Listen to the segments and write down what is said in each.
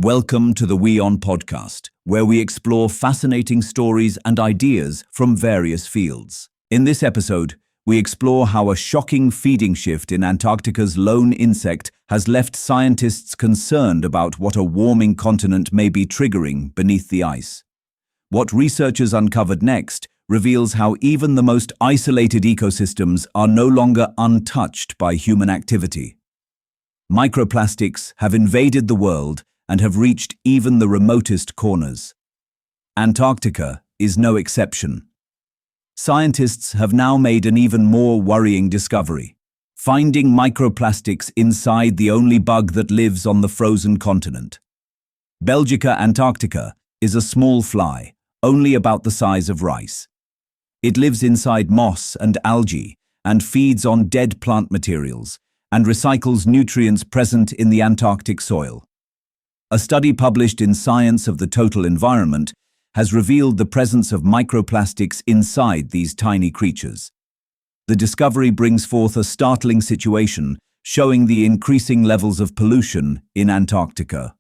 Welcome to the WION podcast, where we explore fascinating stories and ideas from various fields. In this episode, we explore how a shocking feeding shift in Antarctica's lone insect has left scientists concerned about what a warming continent may be triggering beneath the ice. What researchers uncovered next reveals how even the most isolated ecosystems are no longer untouched by human activity. Microplastics have invaded the world and have reached even the remotest corners. Antarctica is no exception. Scientists have now made an even more worrying discovery, finding microplastics inside the only bug that lives on the frozen continent. Belgica antarctica is a small fly, only about the size of rice. It lives inside moss and algae and feeds on dead plant materials and recycles nutrients present in the Antarctic soil. A study published in Science of the Total Environment has revealed the presence of microplastics inside these tiny creatures. The discovery brings forth a startling situation, showing the increasing levels of pollution in Antarctica.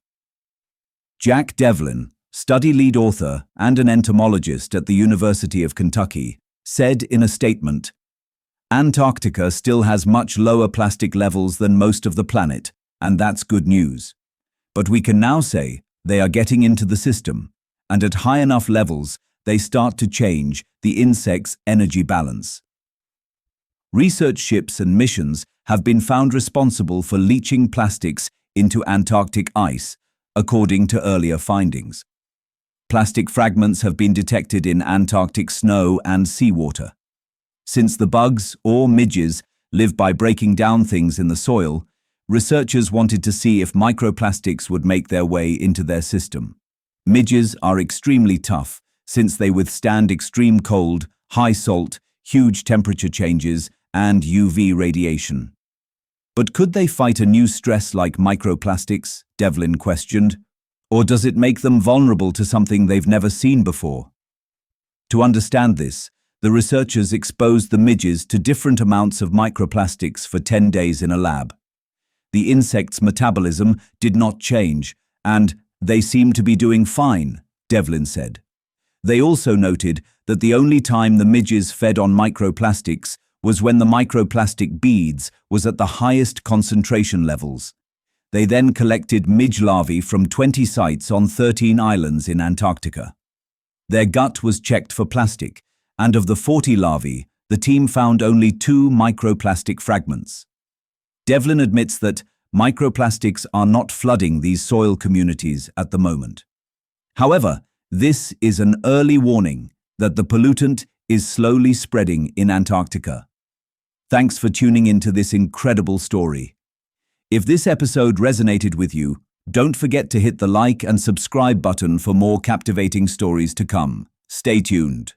Jack Devlin, study lead author and an entomologist at the University of Kentucky, said in a statement, "Antarctica still has much lower plastic levels than most of the planet, and that's good news. But we can now say they are getting into the system, and at high enough levels, they start to change the insect's energy balance." Research ships and missions have been found responsible for leaching plastics into Antarctic ice, according to earlier findings. Plastic fragments have been detected in Antarctic snow and seawater. Since the bugs, or midges, live by breaking down things in the soil, researchers wanted to see if microplastics would make their way into their system. Midges are extremely tough, since they withstand extreme cold, high salt, huge temperature changes, and UV radiation. But could they fight a new stress like microplastics? Devlin questioned. Or does it make them vulnerable to something they've never seen before? To understand this, the researchers exposed the midges to different amounts of microplastics for 10 days in a lab. The insect's metabolism did not change, and they seemed to be doing fine, Devlin said. They also noted that the only time the midges fed on microplastics was when the microplastic beads was at the highest concentration levels. They then collected midge larvae from 20 sites on 13 islands in Antarctica. Their gut was checked for plastic, and of the 40 larvae, the team found only 2 microplastic fragments. Devlin admits that microplastics are not flooding these soil communities at the moment. However, this is an early warning that the pollutant is slowly spreading in Antarctica. Thanks for tuning into this incredible story. If this episode resonated with you, don't forget to hit the like and subscribe button for more captivating stories to come. Stay tuned.